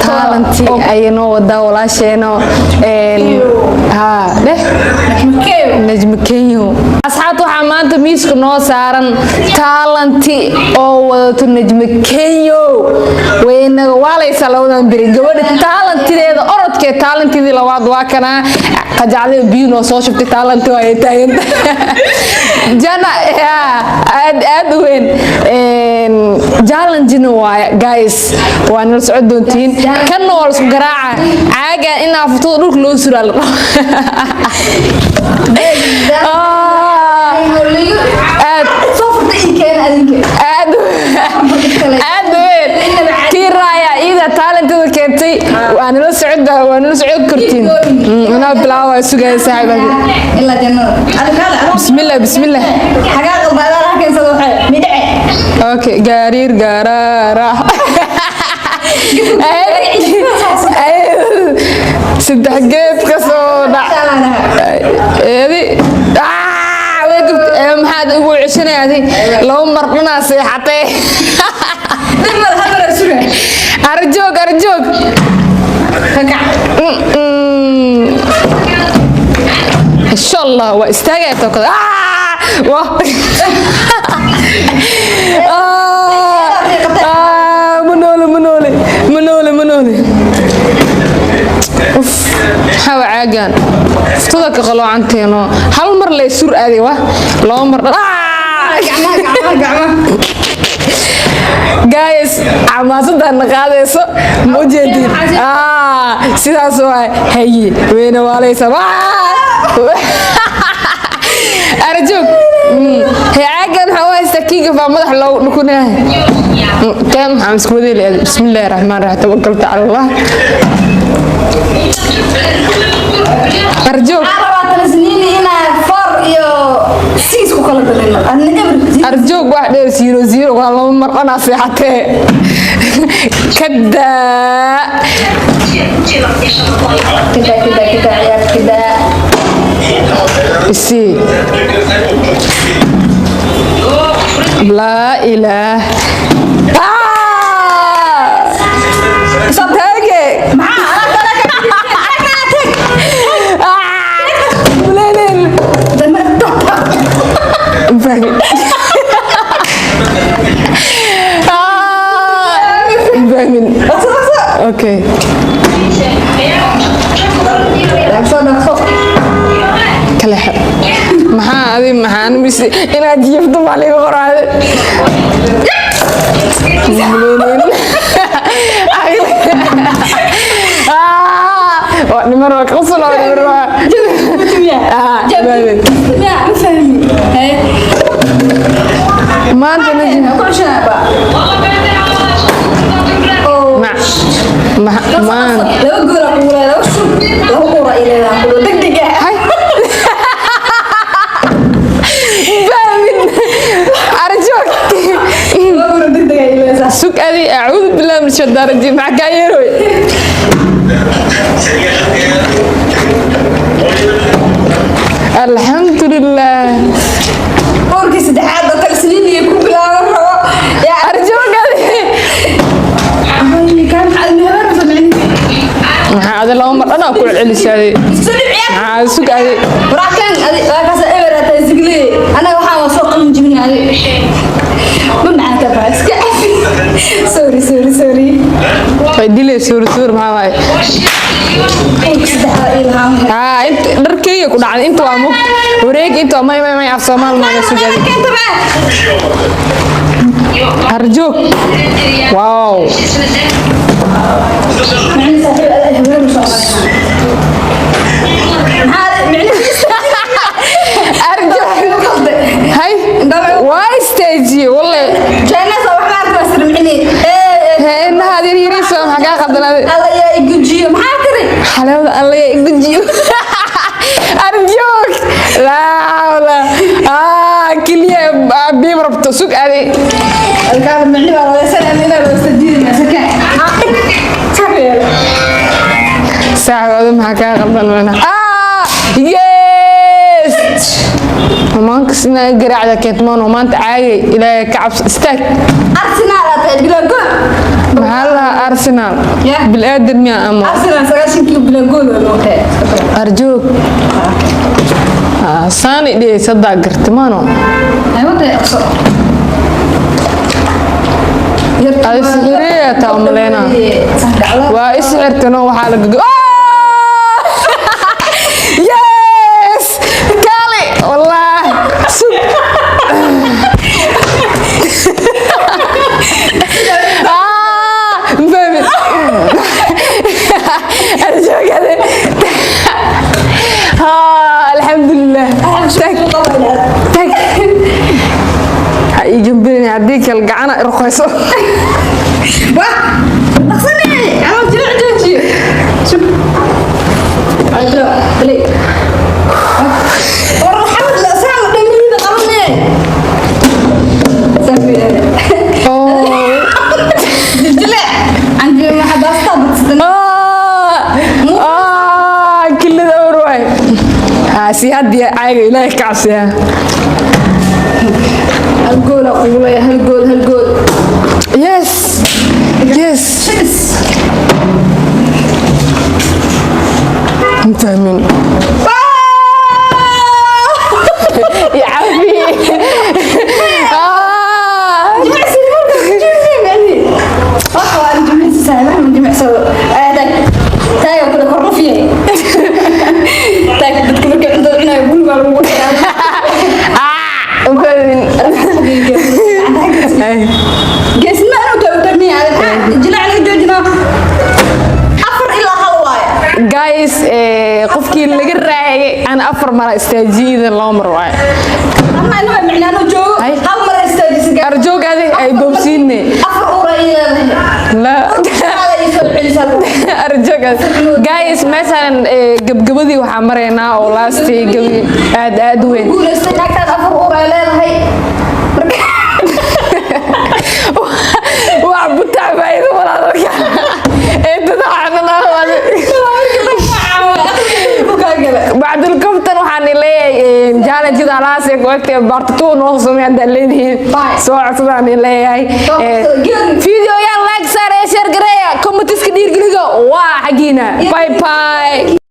taalanti ayno wada walaasheeno najma kenyo asxaabta waxaa maanta miiska noo saaran taalanti oo wadato najma kenyo weynaga waalaysa labadan biri gabadha taalantideeda orodkee taalantidii labaad waa kana qajacday biyo noo soo shubtay taalanti waa ay taaganta jana aad weyn challenge waa guys waa nala socod doontiin kan oo isku garaaca caaga in afto dhulka loo sural kiraya ida taalantada keentay waa nala socod kartiin ana bilaawa sugay saaxiibada illa jannada bismillah xagaa qalbaada halkeensada waxay midce okay gariir garara saddex geed ka soo dhac maxaad ugu ceshanayday laba mar dhanaa seexatay arjoog inshallah waa istaagay tokada منولي حاول عاجان فتوضك قلوا عنتينو هل مر لي سور ادي وا لو مر guys عماسدا نقاديسو موجيدين sidaas waa hayi weena waalaysa arjoog عاجان حواس تكيك فمدح لو نكونها كم حمس كودي بسم الله الرحمن الرحيم توكلت على الله أرجوك أرجوك واحد 0-0 والله مرة نصيحتي كدا عيال كدا السي لا إله صدقني اوكي كلا حب maxaan mis inaad jiifto mali qoraade waa nimaro qosol oo nimaro maanta najin maan loo gura qulada loo qura ilaa qulu degdega سوق أدي أعوذ بالله من الشيطان الرجيم معك يروي الحمد لله أورك سدحات وكل سنين يكون بلا مرة يا أرجوك هذي كان حالنا هذا لو مرة أنا أقول على شيء هذا سوق أدي راكن أدي راكن سأبرة تزقلي أنا وحاول سوق من جبني أدي معك بس سوري فيديلي سوري معاي انت دركيه ku dhacday inta waa mug wareeg inta may af Soomaal ma soo galay arjoog wow هاي واي ستيجي والله جنة وحنا مسرميني إن هذه يريسو حاجة قبلنا الله يا إجوجيو ما كذي حلاوة الله يا إجوجيو أرجوك لا كلية بيمربط سوق علي الكلام معلي والله سلام لنا بستدين مسكين ساعة ما حاجة قبلنا يس وما كسنا قرعة كتمان وما أنت عاي إلى كعب استاك أرسنال تقول جول محلها Arsenal Yeah. بالآدم يا أمو Arsenal sagaashan kii bila gool loo kay أرجوك صاني دي صدق قرتمانو ay wada aqso هذه سحرية تعملينا وإسحرتنا وحالك يس كالي والله فهمت أرجوك هذا الحمد لله تك يجنبني هديك القعنة رخيصة wah naqsani ama jira jooji shub ayo bali war xamad la saam dhamida qabne safiya jile andi ma hadasta btsdan كل ذا وروي سيادي عايق إلهي كعسيها الجول اقول هالجول يس يس شس فاهمين يا عمي guys qofkii laga raayay aan 4 mar istaajiyada loo mar waay arjoog ay boobsiine la arjoog guys meeshan gabgabadii waxa mareynaa oo laastay gabi aad weyn waa butaa baaydo walaalka بعد الكفتن وحاني لي جانا جدا راسك وقت بارتون وصوم عند الليل سواء صداني لي فيديو يلا لايك سارة شير قرية كومنتس كدير قلقوا واه حقينا باي باي